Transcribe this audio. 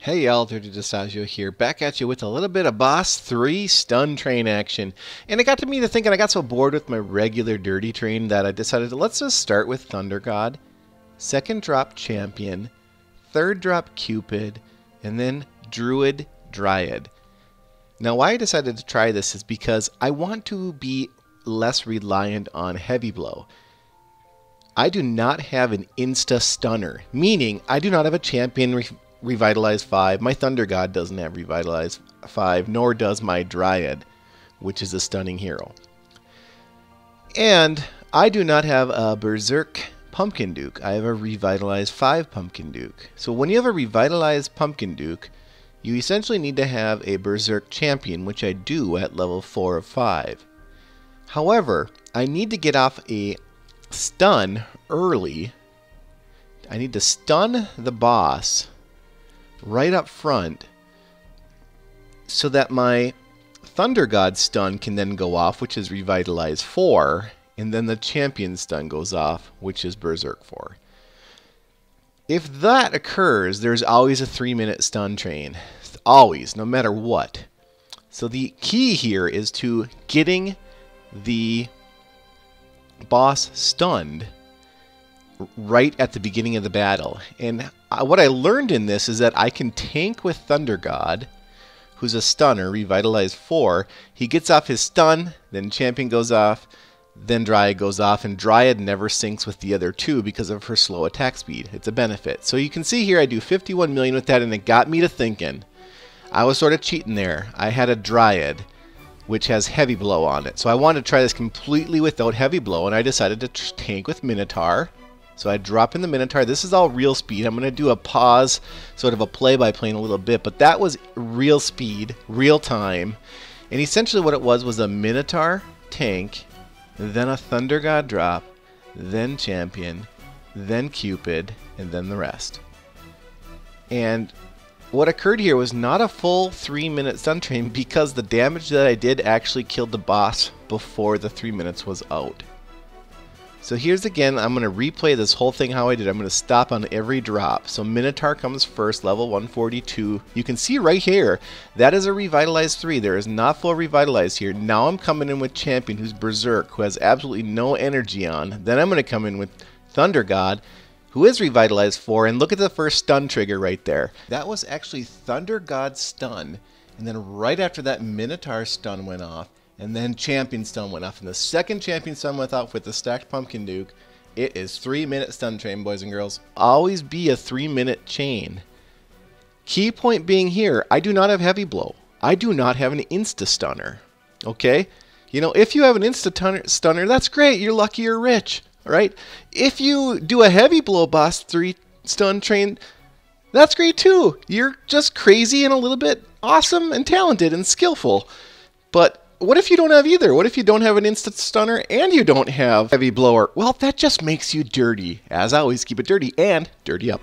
Hey y'all, Distaggio here, back at you with a little bit of Boss 3 stun train action. And it got to me to thinking I got so bored with my regular dirty train that I decided let's just start with Thunder God, second drop Champion, third drop Cupid, and then Druid Dryad. Now why I decided to try this is because I want to be less reliant on Heavy Blow. I do not have an insta stunner, meaning I do not have a champion Revitalize 5. My Thunder God doesn't have Revitalize 5, nor does my Dryad, which is a stunning hero. And I do not have a Berserk Pumpkin Duke. I have a Revitalize 5 Pumpkin Duke. So when you have a Revitalized Pumpkin Duke, you essentially need to have a Berserk Champion, which I do at level 4 of 5. However, I need to get off a stun early. I need to stun the boss right up front so that my Thunder God stun can then go off, which is Revitalize 4, and then the Champion stun goes off, which is Berserk 4. If that occurs, there's always a 3-minute stun train. Always, no matter what. So the key here is to getting the boss stunned right at the beginning of the battle. And what I learned in this is that I can tank with Thunder God, who's a stunner, Revitalize 4. He gets off his stun, then Champion goes off, then Dryad goes off, and Dryad never syncs with the other two because of her slow attack speed. It's a benefit. So you can see here I do 51 million with that, and it got me to thinking. I was sort of cheating there. I had a Dryad, which has Heavy Blow on it. So I wanted to try this completely without Heavy Blow, and I decided to tank with Minotaur. So I drop in the Minotaur. This is all real speed. I'm going to do a pause, sort of a play-by-play in a little bit, but that was real speed, real time. And essentially what it was a Minotaur tank, then a Thunder God drop, then Champion, then Cupid, and then the rest. And what occurred here was not a full 3-minute stun train because the damage that I did actually killed the boss before the 3 minutes was out. So here's again, I'm going to replay this whole thing how I did. I'm going to stop on every drop. So Minotaur comes first, level 142. You can see right here, that is a Revitalize 3. There is not full Revitalize here. Now I'm coming in with Champion, who's Berserk, who has absolutely no energy on. Then I'm going to come in with Thunder God, who is Revitalize 4, and look at the first stun trigger right there. That was actually Thunder God's stun, and then right after that Minotaur stun went off, and then Champion stun went off, and the second Champion stun went off with the stacked Pumpkin Duke. It is 3-minute stun train, boys and girls. Always be a 3-minute chain. Key point being here, I do not have Heavy Blow. I do not have an insta stunner. Okay? You know, if you have an insta stunner, that's great. You're lucky you're rich. Right? If you do a Heavy Blow boss 3 stun train, that's great too. You're just crazy and a little bit awesome and talented and skillful. But what if you don't have either? What if you don't have an instant stunner and you don't have Heavy Blower? Well, that just makes you dirty. As always, keep it dirty and dirty up.